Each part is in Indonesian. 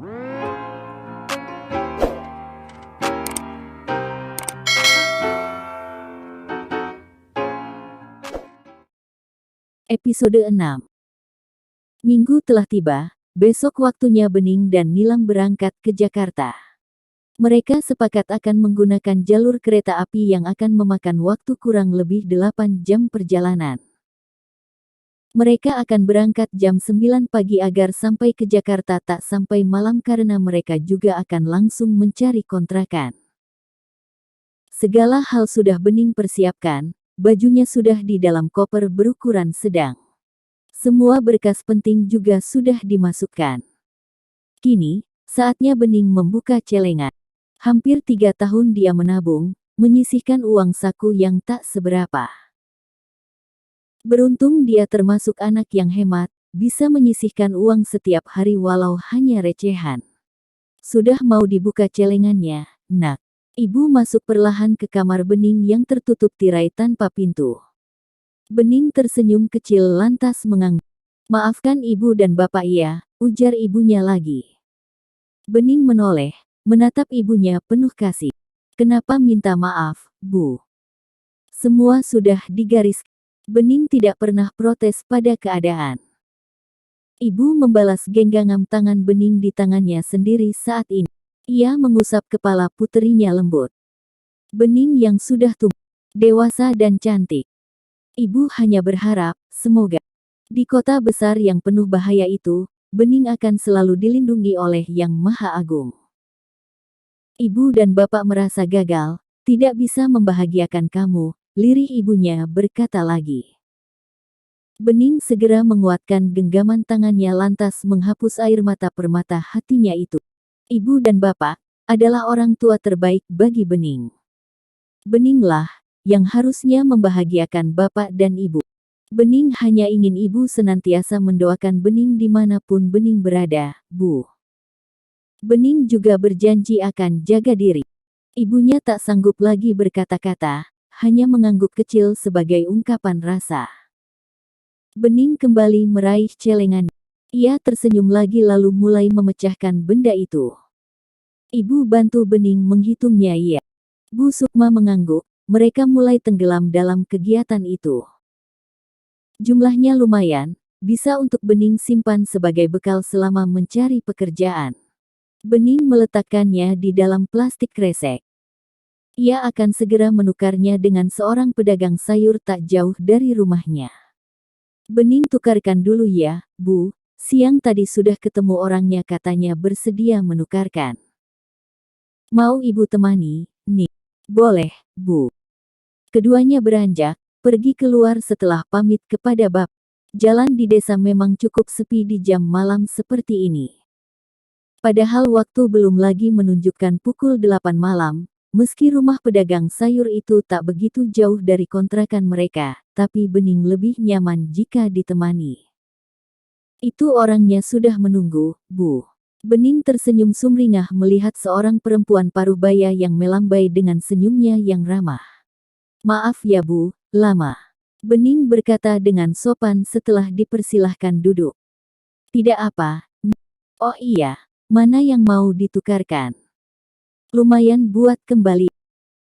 Episode 6. Minggu telah tiba, besok waktunya Bening dan Nilam berangkat ke Jakarta. Mereka sepakat akan menggunakan jalur kereta api yang akan memakan waktu kurang lebih 8 jam perjalanan. Mereka akan berangkat jam 9 pagi agar sampai ke Jakarta tak sampai malam karena mereka juga akan langsung mencari kontrakan. Segala hal sudah Bening persiapkan. Bajunya sudah di dalam koper berukuran sedang. Semua berkas penting juga sudah dimasukkan. Kini, saatnya Bening membuka celengan. Hampir 3 tahun dia menabung, menyisihkan uang saku yang tak seberapa. Beruntung dia termasuk anak yang hemat, bisa menyisihkan uang setiap hari walau hanya recehan. Sudah mau dibuka celengannya, Nak. Ibu masuk perlahan ke kamar Bening yang tertutup tirai tanpa pintu. Bening tersenyum kecil lantas mengangguk. Maafkan ibu dan bapak ya, ujar ibunya lagi. Bening menoleh, menatap ibunya penuh kasih. Kenapa minta maaf, Bu? Semua sudah digaris. Bening tidak pernah protes pada keadaan. Ibu membalas genggamam tangan Bening di tangannya sendiri saat ini. Ia mengusap kepala puterinya lembut. Bening yang sudah tumbuh, dewasa dan cantik. Ibu hanya berharap, semoga di kota besar yang penuh bahaya itu, Bening akan selalu dilindungi oleh Yang Maha Agung. Ibu dan bapak merasa gagal, tidak bisa membahagiakan kamu, lirih ibunya berkata lagi. Bening segera menguatkan genggaman tangannya lantas menghapus air mata permata hatinya itu. Ibu dan bapak adalah orang tua terbaik bagi Bening. Beninglah yang harusnya membahagiakan bapak dan ibu. Bening hanya ingin ibu senantiasa mendoakan Bening dimanapun Bening berada, Bu. Bening juga berjanji akan jaga diri. Ibunya tak sanggup lagi berkata-kata, hanya mengangguk kecil sebagai ungkapan rasa. Bening kembali meraih celengan. Ia tersenyum lagi lalu mulai memecahkan benda itu. Ibu bantu Bening menghitungnya iya. Bu Sukma mengangguk, mereka mulai tenggelam dalam kegiatan itu. Jumlahnya lumayan, bisa untuk Bening simpan sebagai bekal selama mencari pekerjaan. Bening meletakkannya di dalam plastik kresek. Ia akan segera menukarnya dengan seorang pedagang sayur tak jauh dari rumahnya. Bening tukarkan dulu ya, Bu, siang tadi sudah ketemu orangnya katanya bersedia menukarkan. Mau ibu temani, nih? Boleh, Bu. Keduanya beranjak, pergi keluar setelah pamit kepada Bap. Jalan di desa memang cukup sepi di jam malam seperti ini. Padahal waktu belum lagi menunjukkan pukul 8 malam, meski rumah pedagang sayur itu tak begitu jauh dari kontrakan mereka, tapi Bening lebih nyaman jika ditemani. Itu orangnya sudah menunggu, Bu. Bening tersenyum sumringah melihat seorang perempuan paruh baya yang melambai dengan senyumnya yang ramah. Maaf ya Bu, lama. Bening berkata dengan sopan setelah dipersilahkan duduk. Tidak apa. Oh iya, mana yang mau ditukarkan? Lumayan buat kembali.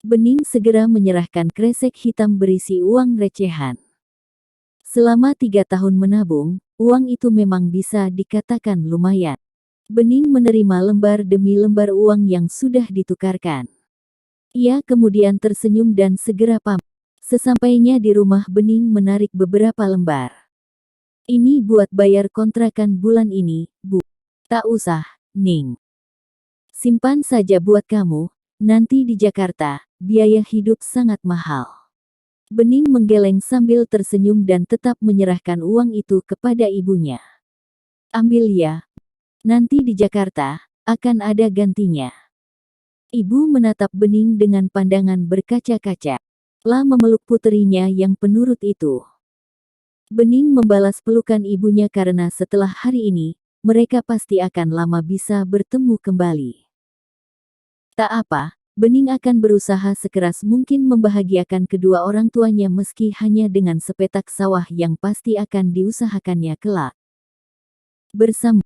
Bening segera menyerahkan kresek hitam berisi uang recehan. Selama 3 tahun menabung, uang itu memang bisa dikatakan lumayan. Bening menerima lembar demi lembar uang yang sudah ditukarkan. Ia kemudian tersenyum dan segera pamit. Sesampainya di rumah Bening menarik beberapa lembar. Ini buat bayar kontrakan bulan ini, Bu. Tak usah, Ning. Simpan saja buat kamu, nanti di Jakarta, biaya hidup sangat mahal. Bening menggeleng sambil tersenyum dan tetap menyerahkan uang itu kepada ibunya. Ambil ya. Nanti di Jakarta, akan ada gantinya. Ibu menatap Bening dengan pandangan berkaca-kaca. Lah memeluk puterinya yang penurut itu. Bening membalas pelukan ibunya karena setelah hari ini, mereka pasti akan lama bisa bertemu kembali. Tak apa, Bening akan berusaha sekeras mungkin membahagiakan kedua orang tuanya meski hanya dengan sepetak sawah yang pasti akan diusahakannya kelak. Bersama